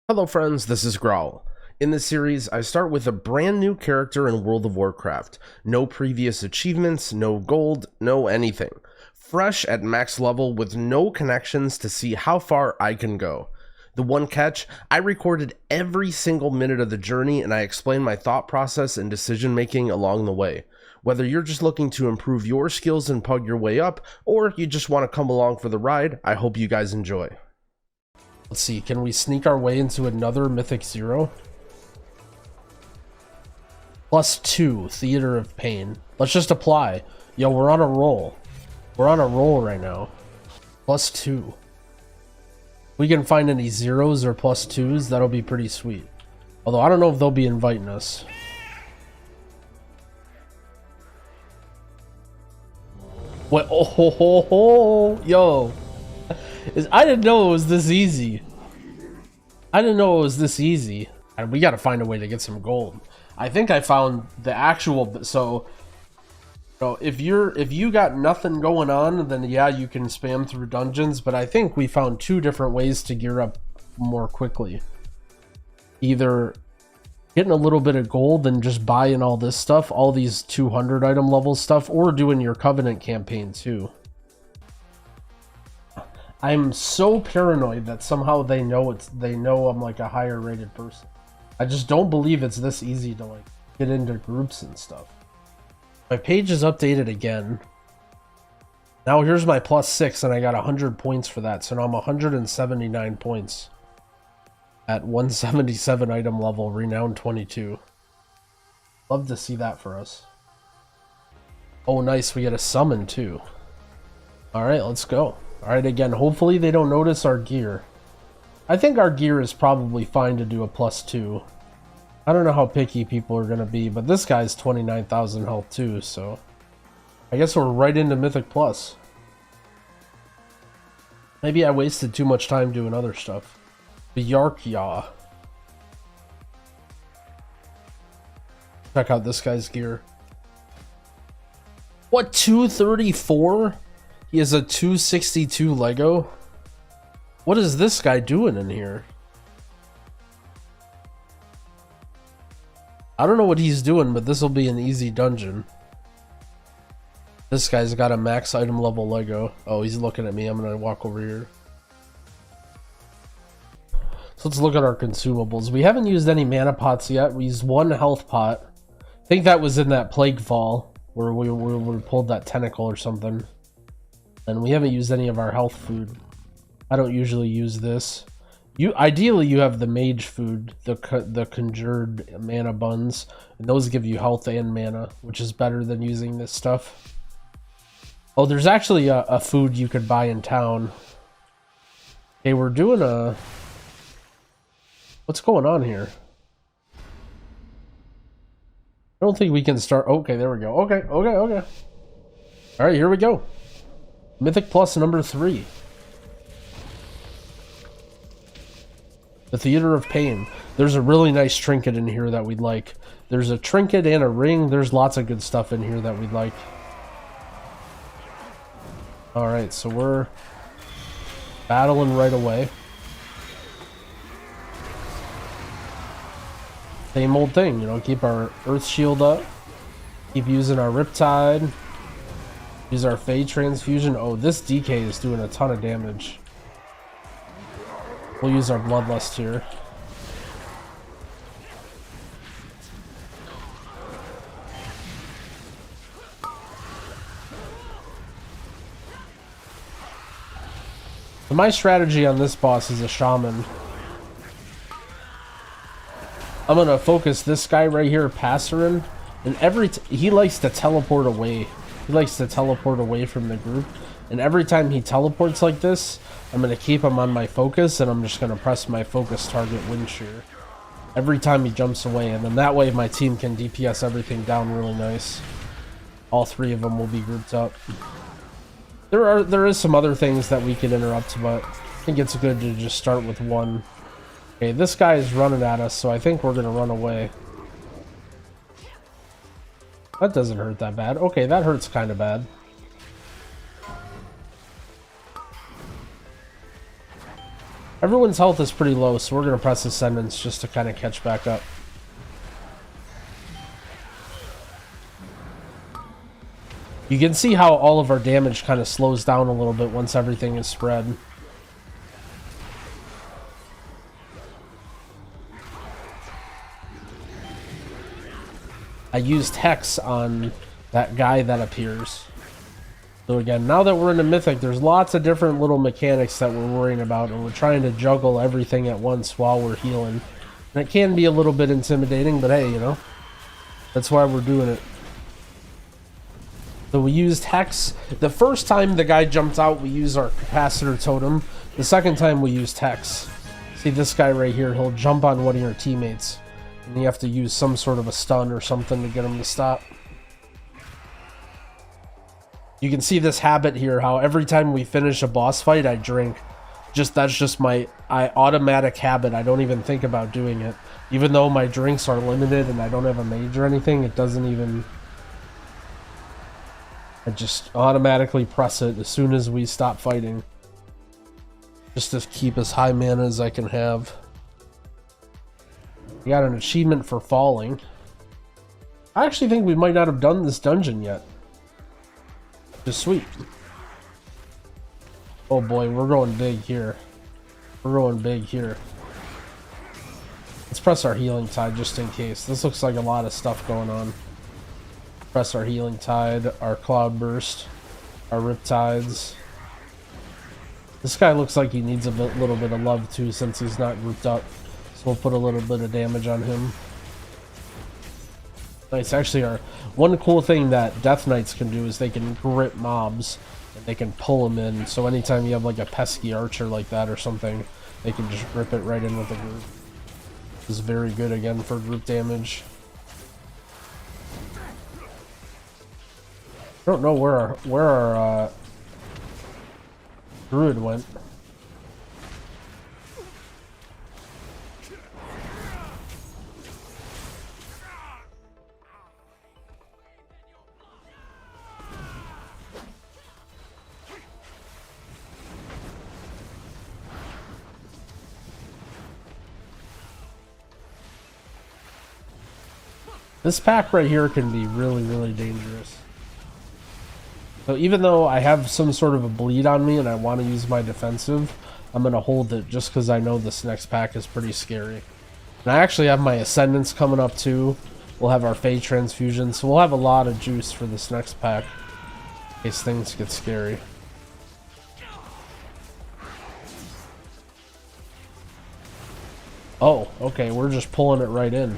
Hello friends, this is Growl. In this series, I start with a brand new character in World of Warcraft. No previous achievements, no gold, no anything. Fresh at max level with no connections to see how far I can go. The one catch, I recorded every single minute of the journey and I explained my thought process and decision making along the way. Whether you're just looking to improve your skills and pug your way up, or you just want to come along for the ride, I hope you guys enjoy. Let's see, can we sneak our way into another Mythic 0? +2, Theater of Pain. Let's just apply. Yo, we're on a roll. We're on a roll right now. +2. We can find any zeros or +2s, that'll be pretty sweet. Although, I don't know if they'll be inviting us. What? Oh, ho, ho, ho. Yo. I didn't know it was this easy. I didn't know it was this easy. And we gotta find a way to get some gold. I think I found the actual, so if you got nothing going on, then yeah, you can spam through dungeons, but I think we found two different ways to gear up more quickly. Either getting a little bit of gold and just buying all this stuff, all these 200 item level stuff, or doing your Covenant campaign too. I'm so paranoid that somehow they know I'm like a higher rated person. I just don't believe it's this easy to like get into groups and stuff. My page is updated again. Now here's my +6 and I got 100 points for that. So now I'm 179 points at 177 item level, renown 22. Love to see that for us. Oh nice, we get a summon too. Alright, let's go. Alright, again, hopefully they don't notice our gear. I think our gear is probably fine to do a +2. I don't know how picky people are going to be, but this guy's 29,000 health too, so I guess we're right into Mythic Plus. Maybe I wasted too much time doing other stuff. Yarkya. Check out this guy's gear. What, 234? He has a 262 Lego. What is this guy doing in here? I don't know what he's doing, but this will be an easy dungeon. This guy's got a max item level Lego. Oh, he's looking at me. I'm gonna walk over here. So let's look at our consumables. We haven't used any mana pots yet. We used one health pot. I think that was in that plague fall where we pulled that tentacle or something. And we haven't used any of our health food. I don't usually use this. Ideally you have the mage food, the conjured mana buns, and those give you health and mana, which is better than using this stuff. Oh, there's actually a food you could buy in town. Okay, we're doing a... What's going on here? I don't think we can start... Okay, there we go. Okay. Alright, here we go. Mythic Plus number 3. The Theater of Pain. There's a really nice trinket in here that we'd like. There's a trinket and a ring. There's lots of good stuff in here that we'd like. Alright, so we're battling right away. Same old thing, you know, keep our Earth Shield up. Keep using our Riptide. Use our Fade Transfusion. Oh, this DK is doing a ton of damage. We'll use our Bloodlust here. So my strategy on this boss is a Shaman. I'm gonna focus this guy right here, Passerin, and he likes to teleport away. He likes to teleport away from the group, and every time he teleports like this, I'm going to keep him on my focus, and I'm just going to press my focus target wind shear every time he jumps away, and then that way my team can DPS everything down really nice. All three of them will be grouped up. There is some other things that we can interrupt, but I think it's good to just start with one. Okay, this guy is running at us, so I think we're going to run away. That doesn't hurt that bad. Okay, that hurts kind of bad. Everyone's health is pretty low, so we're going to press Ascendance just to kind of catch back up. You can see how all of our damage kind of slows down a little bit once everything is spread. I used Hex on that guy that appears. So again, now that we're in the Mythic, there's lots of different little mechanics that we're worrying about, and we're trying to juggle everything at once while we're healing. And it can be a little bit intimidating, but hey, you know, that's why we're doing it. So we used Hex. The first time the guy jumped out, we used our Capacitor Totem. The second time we used Hex. See this guy right here, he'll jump on one of your teammates. And you have to use some sort of a stun or something to get him to stop. You can see this habit here, how every time we finish a boss fight, I drink. That's just my automatic habit. I don't even think about doing it. Even though my drinks are limited and I don't have a mage or anything, it doesn't even... I just automatically press it as soon as we stop fighting. Just to keep as high mana as I can have. We got an achievement for falling. I actually think we might not have done this dungeon yet. Just sweet. Oh boy, we're going big here. We're going big here. Let's press our healing tide just in case. This looks like a lot of stuff going on. Press our healing tide, our cloud burst, our riptides. This guy looks like he needs a little bit of love too, since he's not grouped up. So we'll put a little bit of damage on him. Nice. Actually, one cool thing that Death Knights can do is they can grip mobs and they can pull them in. So anytime you have like a pesky archer like that or something, they can just grip it right in with the group. This is very good again for group damage. I don't know where our druid went. This pack right here can be really, really dangerous. So even though I have some sort of a bleed on me and I want to use my defensive, I'm going to hold it just because I know this next pack is pretty scary. And I actually have my Ascendance coming up too. We'll have our Fey Transfusion, so we'll have a lot of juice for this next pack in case things get scary. Oh, okay, we're just pulling it right in.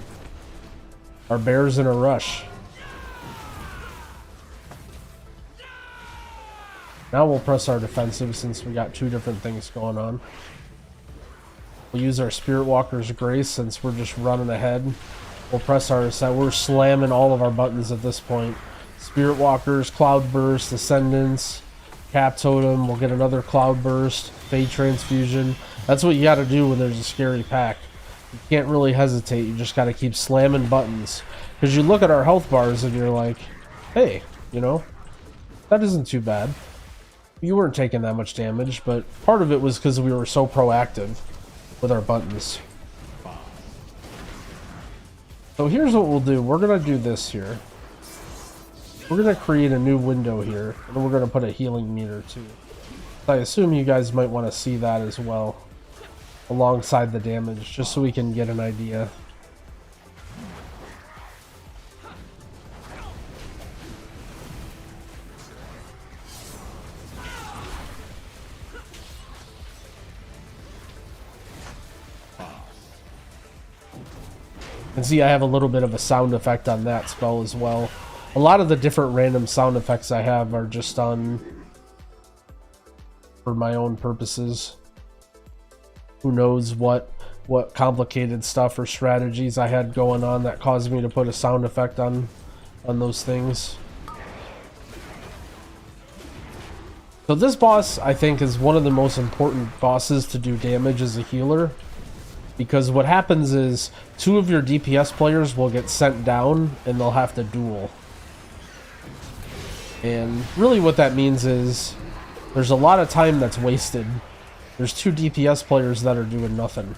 Our bear's in a rush. Now we'll press our defensive since we got two different things going on. We'll use our Spirit Walker's Grace since we're just running ahead. We'll press our... We're slamming all of our buttons at this point. Spirit Walkers, Cloud Burst, Ascendance, Cap Totem. We'll get another Cloud Burst, Fey Transfusion. That's what you gotta do when there's a scary pack. You can't really hesitate, you just gotta keep slamming buttons. Because you look at our health bars and you're like, hey, you know, that isn't too bad. You weren't taking that much damage, but part of it was because we were so proactive with our buttons. So here's what we'll do. We're gonna do this here. We're gonna create a new window here, and then we're gonna put a healing meter too. I assume you guys might want to see that as well, alongside the damage, just so we can get an idea. And see, I have a little bit of a sound effect on that spell as well. A lot of the different random sound effects I have are just on for my own purposes. Who knows what complicated stuff or strategies I had going on that caused me to put a sound effect on those things. So this boss, I think, is one of the most important bosses to do damage as a healer. Because what happens is, two of your DPS players will get sent down and they'll have to duel. And really what that means is, there's a lot of time that's wasted There's 2 DPS players that are doing nothing.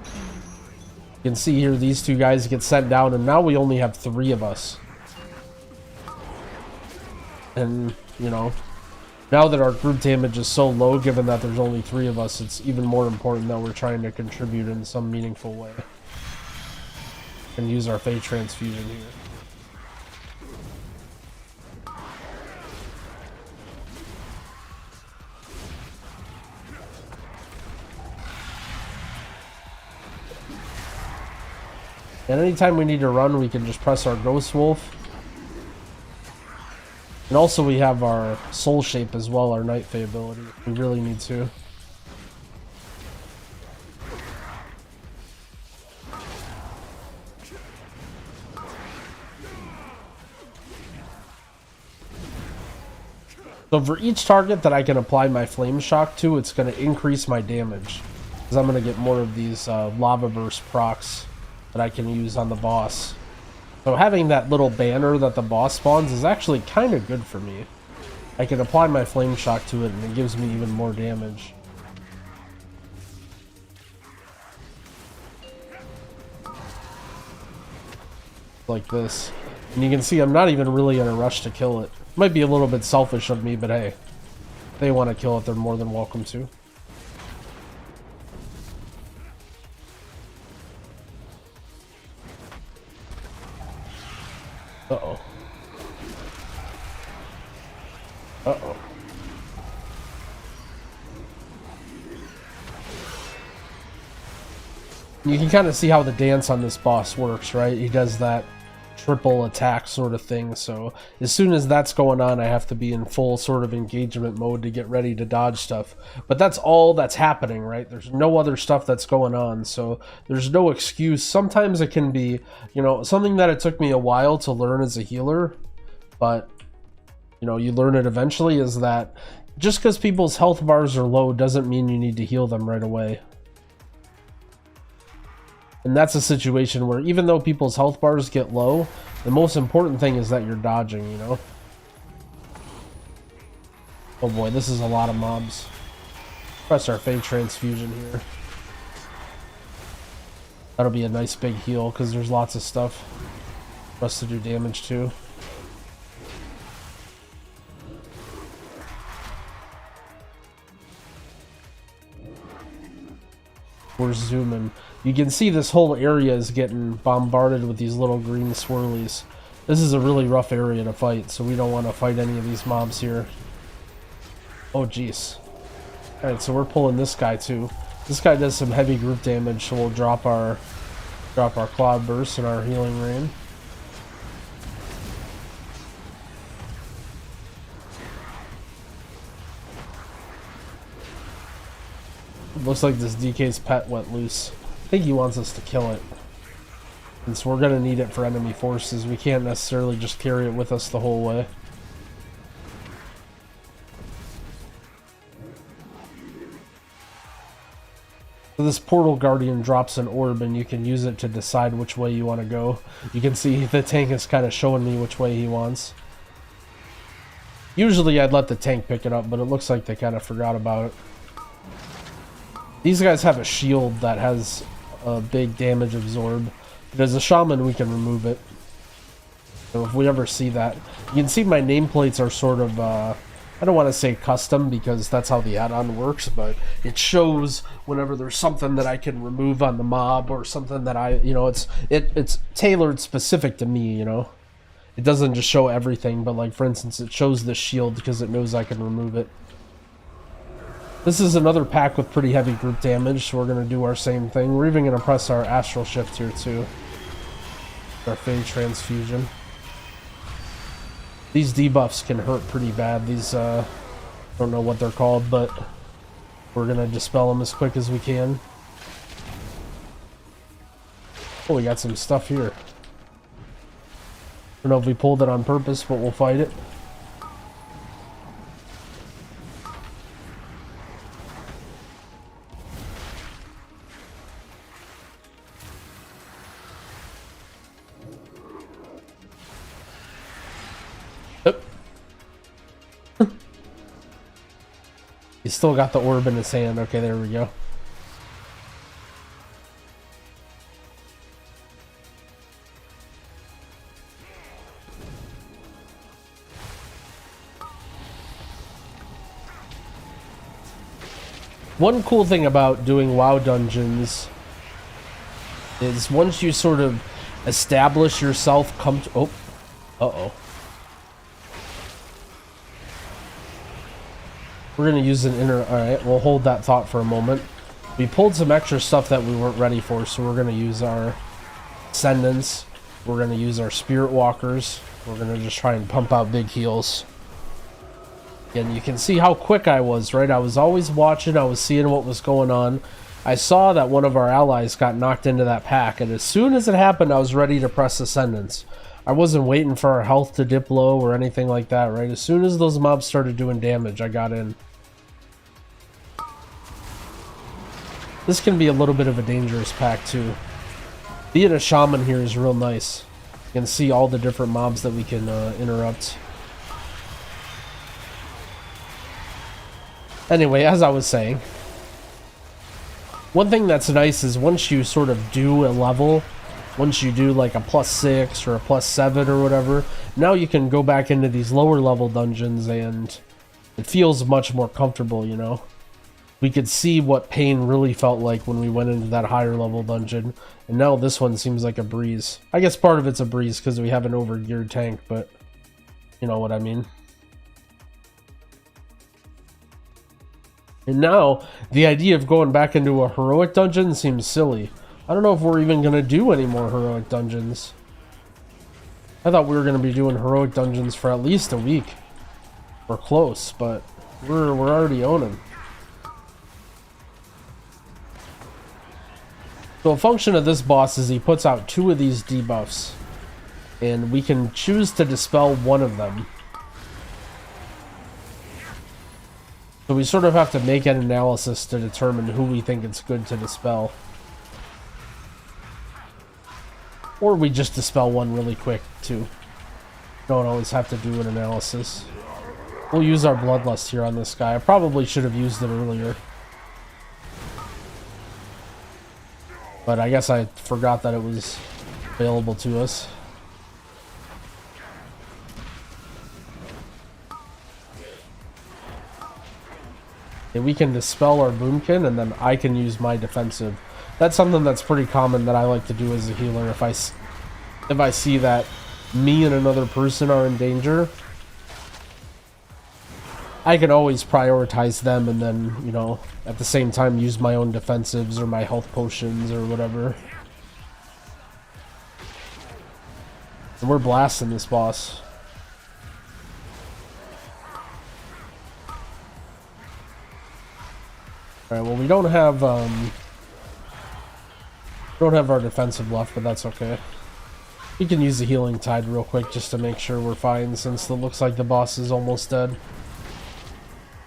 You can see here these 2 guys get sent down, and now we only have 3 of us. And, you know, now that our group damage is so low, given that there's only 3 of us, it's even more important that we're trying to contribute in some meaningful way. And use our Fey Transfusion here. And anytime we need to run, we can just press our Ghost Wolf. And also we have our Soul Shape as well, our Night Fae ability. We really need to. So for each target that I can apply my Flame Shock to, it's going to increase my damage. Because I'm going to get more of these Lava Burst procs that I can use on the boss. So having that little banner that the boss spawns is actually kind of good for me. I can apply my Flame Shock to it and it gives me even more damage. Like this. And you can see I'm not even really in a rush to kill it. Might be a little bit selfish of me, but hey. If they want to kill it, they're more than welcome to. Uh-oh. Uh-oh. You can kind of see how the dance on this boss works, right? He does that triple attack sort of thing, so as soon as that's going on, I have to be in full sort of engagement mode to get ready to dodge stuff. But that's all that's happening, right? There's no other stuff that's going on, so there's no excuse. Sometimes it can be, you know, something that it took me a while to learn as a healer, but, you know, you learn it eventually, is that just because people's health bars are low doesn't mean you need to heal them right away. And that's a situation where even though people's health bars get low, the most important thing is that you're dodging, you know? Oh boy, this is a lot of mobs. Press our Fey Transfusion here. That'll be a nice big heal because there's lots of stuff for us to do damage to. We're zooming. You can see this whole area is getting bombarded with these little green swirlies. This is a really rough area to fight, so we don't want to fight any of these mobs here. Oh jeez. Alright, so we're pulling this guy too. This guy does some heavy group damage, so we'll drop our Cloud Burst and our Healing Rain. Looks like this DK's pet went loose. I think he wants us to kill it. And so we're going to need it for enemy forces. We can't necessarily just carry it with us the whole way. So this Portal Guardian drops an orb and you can use it to decide which way you want to go. You can see the tank is kind of showing me which way he wants. Usually I'd let the tank pick it up, but it looks like they kind of forgot about it. These guys have a shield that has a big damage absorb. But as a shaman, we can remove it. So if we ever see that, you can see my nameplates are sort of, I don't want to say custom because that's how the add-on works, but it shows whenever there's something that I can remove on the mob or something that I, you know, it's tailored specific to me, you know. It doesn't just show everything, but like for instance, it shows the shield because it knows I can remove it. This is another pack with pretty heavy group damage, so we're going to do our same thing. We're even going to press our Astral Shift here too. Our Fey Transfusion. These debuffs can hurt pretty bad. These, I don't know what they're called, but we're going to dispel them as quick as we can. Oh, we got some stuff here. I don't know if we pulled it on purpose, but we'll fight it. You He's still got the orb in his hand. Okay, there we go. One cool thing about doing WoW dungeons is once you sort of establish yourself, uh-oh. We're going to use an inner... Alright, we'll hold that thought for a moment. We pulled some extra stuff that we weren't ready for, so we're going to use our Ascendants. We're going to use our Spirit Walkers. We're going to just try and pump out big heals. And you can see how quick I was, right? I was always watching, I was seeing what was going on. I saw that one of our allies got knocked into that pack, and as soon as it happened, I was ready to press Ascendants. I wasn't waiting for our health to dip low or anything like that, right? As soon as those mobs started doing damage, I got in. This can be a little bit of a dangerous pack, too. Being a shaman here is real nice. You can see all the different mobs that we can interrupt. Anyway, as I was saying, one thing that's nice is once you sort of do a level, once you do like a +6 or a +7 or whatever, now you can go back into these lower level dungeons and it feels much more comfortable, you know? We could see what pain really felt like when we went into that higher level dungeon, and now this one seems like a breeze. I guess part of it's a breeze because we have an overgeared tank, but you know what I mean. And now, the idea of going back into a heroic dungeon seems silly. I don't know if we're even going to do any more heroic dungeons. I thought we were going to be doing heroic dungeons for at least a week. We're close, but we're already owning. So a function of this boss is he puts out 2 of these debuffs. And we can choose to dispel one of them. So we sort of have to make an analysis to determine who we think it's good to dispel. Or we just dispel one really quick, too. Don't always have to do an analysis. We'll use our Bloodlust here on this guy. I probably should have used it earlier. But I guess I forgot that it was available to us. And we can dispel our Boomkin, and then I can use my defensive. That's something that's pretty common that I like to do as a healer. If I see that me and another person are in danger, I can always prioritize them and then, you know, at the same time use my own defensives or my health potions or whatever. And we're blasting this boss. Alright, well we don't have our defensive left, but that's okay. We can use the healing tide real quick just to make sure we're fine, since it looks like the boss is almost dead.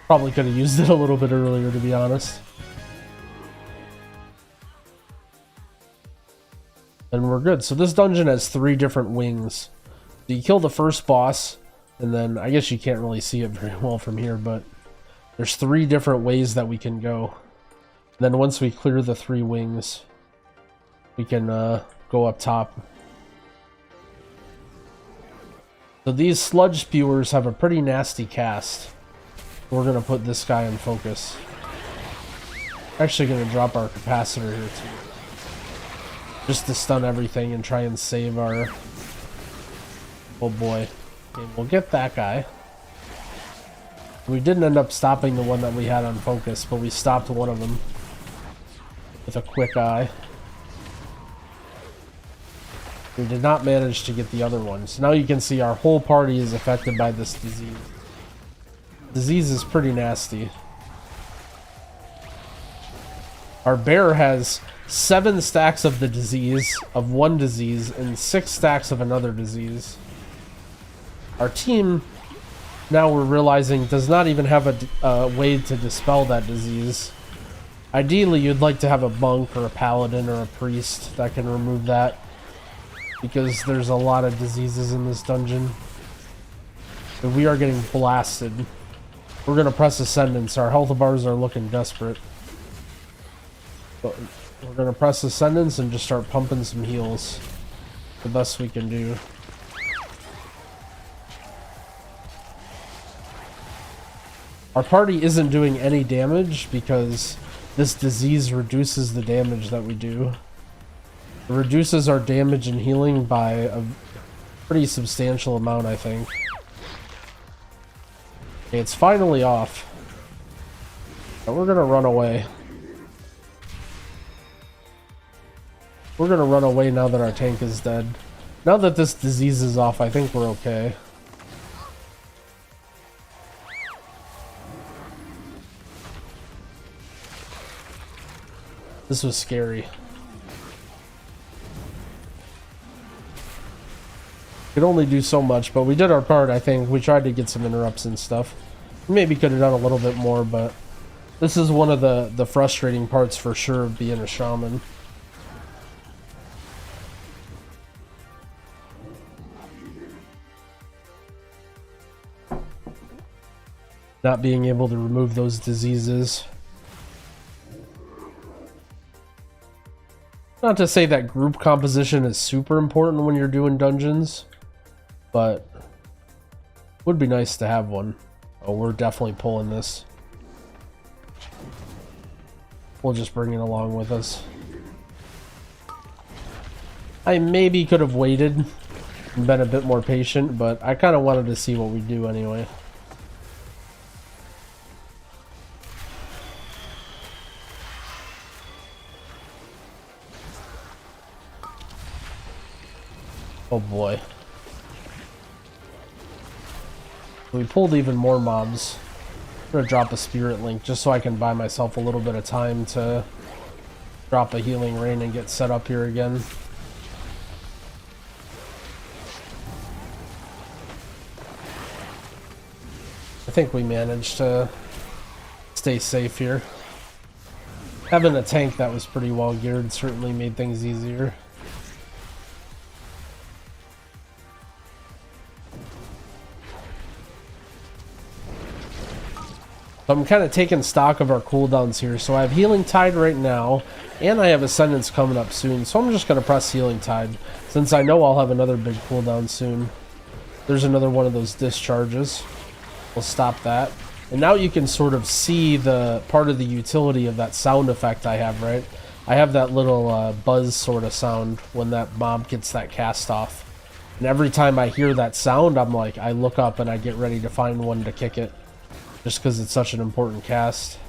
Probably could have used it a little bit earlier, to be honest. And we're good. So this dungeon has 3 different wings. So you kill the first boss, and then I guess you can't really see it very well from here, but there's 3 different ways that we can go. And then once we clear the 3 wings, we can go up top. So these sludge spewers have a pretty nasty cast. We're going to put this guy in focus. Actually going to drop our capacitor here too. Just to stun everything and try and save our... Oh boy. Okay, we'll get that guy. We didn't end up stopping the one that we had on focus, but we stopped one of them with a quick eye. We did not manage to get the other one. So now you can see our whole party is affected by this disease. Disease is pretty nasty. Our bear has 7 stacks of the disease, of one disease, and 6 stacks of another disease. Our team, now we're realizing, does not even have a way to dispel that disease. Ideally, you'd like to have a monk or a paladin or a priest that can remove that, because there's a lot of diseases in this dungeon. And we are getting blasted. We're gonna press Ascendance. Our health bars are looking desperate. But we're gonna press Ascendance and just start pumping some heals. The best we can do. Our party isn't doing any damage because this disease reduces the damage that we do. It reduces our damage and healing by a pretty substantial amount, I think. Okay, it's finally off. But we're gonna run away. We're gonna run away now that our tank is dead. Now that this disease is off, I think we're okay. This was scary. Could only do so much, but we did our part, I think. We tried to get some interrupts and stuff. Maybe could have done a little bit more, but this is one of the frustrating parts for sure of being a shaman. Not being able to remove those diseases. Not to say that group composition is super important when you're doing dungeons, but would be nice to have one. Oh, we're definitely pulling this. We'll just bring it along with us. I maybe could have waited and been a bit more patient, but I kind of wanted to see what we do anyway. Oh boy. We pulled even more mobs. I'm gonna drop a spirit link just so I can buy myself a little bit of time to drop a healing rain and get set up here again. I think we managed to stay safe here. Having a tank that was pretty well geared certainly made things easier. So I'm kind of taking stock of our cooldowns here. So I have Healing Tide right now, and I have Ascendance coming up soon. So I'm just going to press Healing Tide, since I know I'll have another big cooldown soon. There's another one of those discharges. We'll stop that. And now you can sort of see the part of the utility of that sound effect I have, right? I have that little buzz sort of sound when that mob gets that cast off. And every time I hear that sound, I'm like, I look up and I get ready to find one to kick it. Just because it's such an important cast.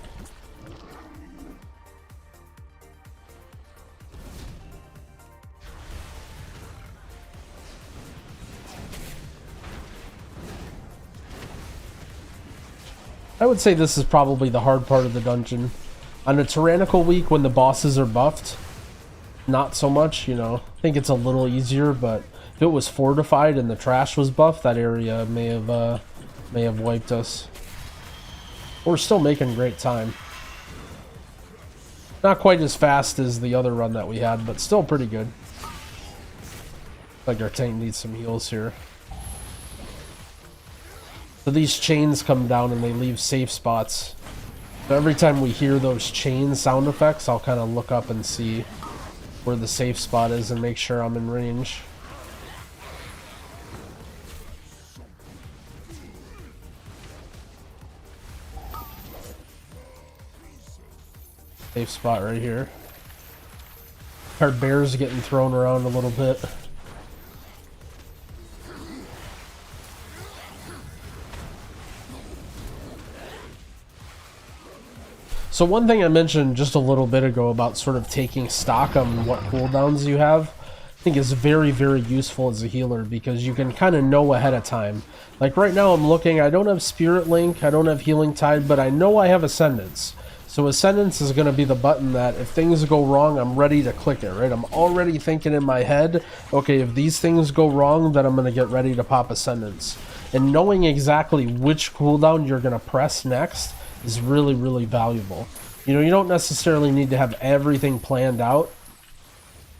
I would say this is probably the hard part of the dungeon. On a tyrannical week when the bosses are buffed, not so much, you know. I think it's a little easier, but if it was fortified and the trash was buffed, that area may have wiped us. We're still making great time. Not quite as fast as the other run that we had, but still pretty good. Like our tank needs some heals here. So these chains come down and they leave safe spots. So every time we hear those chain sound effects, I'll kind of look up and see where the safe spot is and make sure I'm in range. Safe spot right here. Our bear's getting thrown around a little bit. So one thing I mentioned just a little bit ago about sort of taking stock on what cooldowns you have, I think is very, very useful as a healer because you can kind of know ahead of time. Like right now I'm looking, I don't have Spirit Link, I don't have Healing Tide, but I know I have Ascendance. So Ascendance is going to be the button that if things go wrong, I'm ready to click it, right? I'm already thinking in my head, okay, if these things go wrong, then I'm going to get ready to pop Ascendance. And knowing exactly which cooldown you're going to press next is really, really valuable. You know, you don't necessarily need to have everything planned out.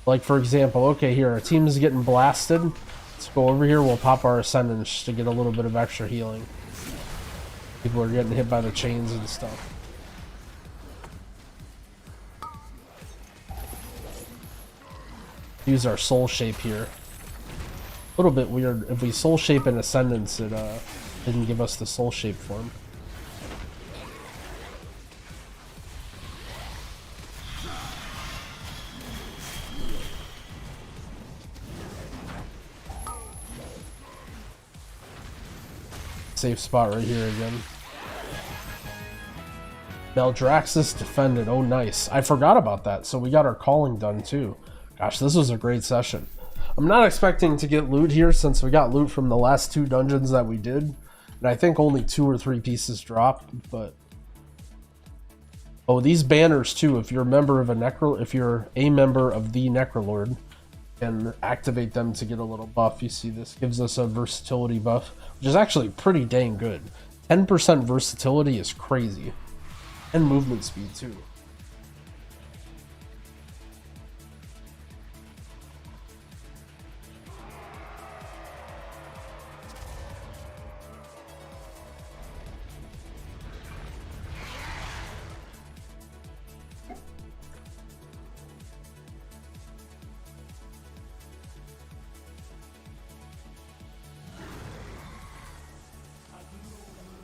Like, for example, okay, here, our team is getting blasted. Let's go over here, we'll pop our Ascendance to get a little bit of extra healing. People are getting hit by the chains and stuff. Use our soul shape here. A little bit weird. If we soul shape in Ascendance, it didn't give us the soul shape form. Safe spot right here again. Maldraxxus defended. Oh, nice. I forgot about that. So we got our calling done too. Gosh, this was a great session. I'm not expecting to get loot here since we got loot from the last 2 dungeons that we did. And I think only 2 or 3 pieces dropped, but... Oh, these banners too. If you're a member of if you're a member of the Necrolord, and activate them to get a little buff. You see this gives us a versatility buff, which is actually pretty dang good. 10% versatility is crazy. And movement speed too.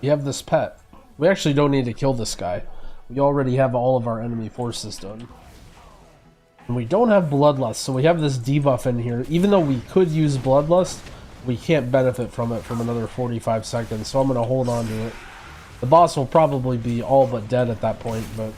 We have this pet. We actually don't need to kill this guy. We already have all of our enemy forces done. And we don't have Bloodlust, so we have this debuff in here. Even though we could use Bloodlust, we can't benefit from it from another 45 seconds, so I'm going to hold on to it. The boss will probably be all but dead at that point, but...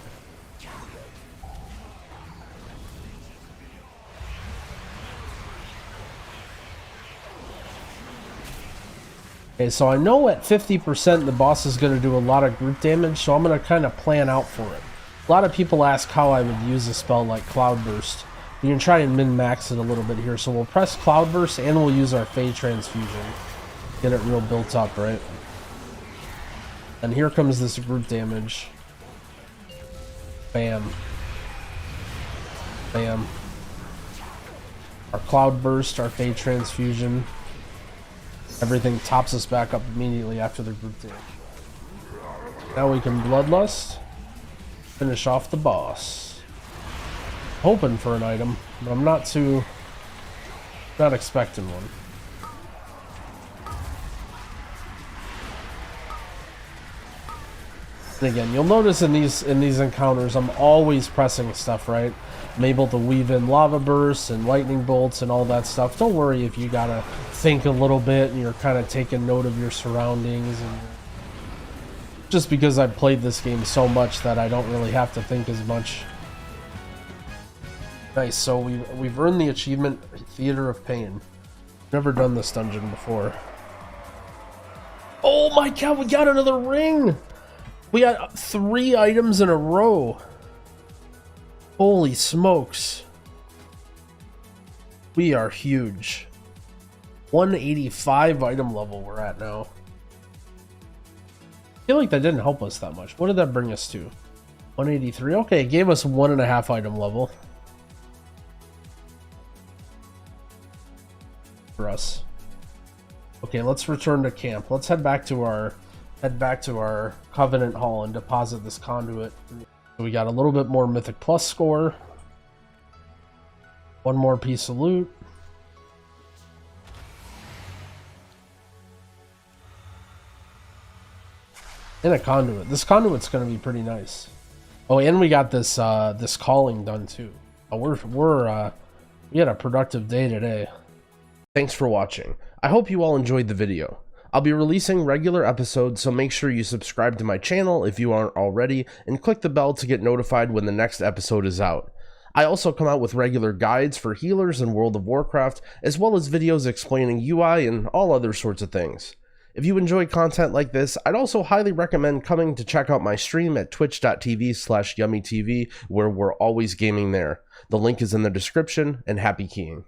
Okay, so I know at 50% the boss is going to do a lot of group damage, so I'm going to kind of plan out for it. A lot of people ask how I would use a spell like Cloudburst. You can try and min-max it a little bit here, so we'll press Cloudburst and we'll use our Fey Transfusion. Get it real built up, right? And here comes this group damage. Bam. Bam. Our Cloudburst, our Fey Transfusion. Everything tops us back up immediately after the group damage. Now we can Bloodlust. Finish off the boss. Hoping for an item, but I'm not expecting one. And again, you'll notice in these encounters, I'm always pressing stuff, right? I'm able to weave in lava bursts and lightning bolts and all that stuff. Don't worry if you gotta think a little bit and you're kind of taking note of your surroundings. And just because I've played this game so much that I don't really have to think as much. Nice, so we've earned the achievement Theater of Pain. Never done this dungeon before. Oh my god, we got another ring! We got 3 items in a row. Holy smokes. We are huge. 185 item level we're at now. I feel like that didn't help us that much. What did that bring us to? 183. Okay, it gave us 1.5 item level. For us. Okay, let's return to camp. Let's head back to our Covenant Hall and deposit this conduit. We got a little bit more Mythic Plus score. 1 more piece of loot. And a conduit. This conduit's going to be pretty nice. Oh, and we got this this calling done too. Oh, we had a productive day today. Thanks for watching. I hope you all enjoyed the video. I'll be releasing regular episodes, so make sure you subscribe to my channel if you aren't already, and click the bell to get notified when the next episode is out. I also come out with regular guides for healers in World of Warcraft, as well as videos explaining UI and all other sorts of things. If you enjoy content like this, I'd also highly recommend coming to check out my stream at twitch.tv/yumytv, where we're always gaming there. The link is in the description, and happy keying.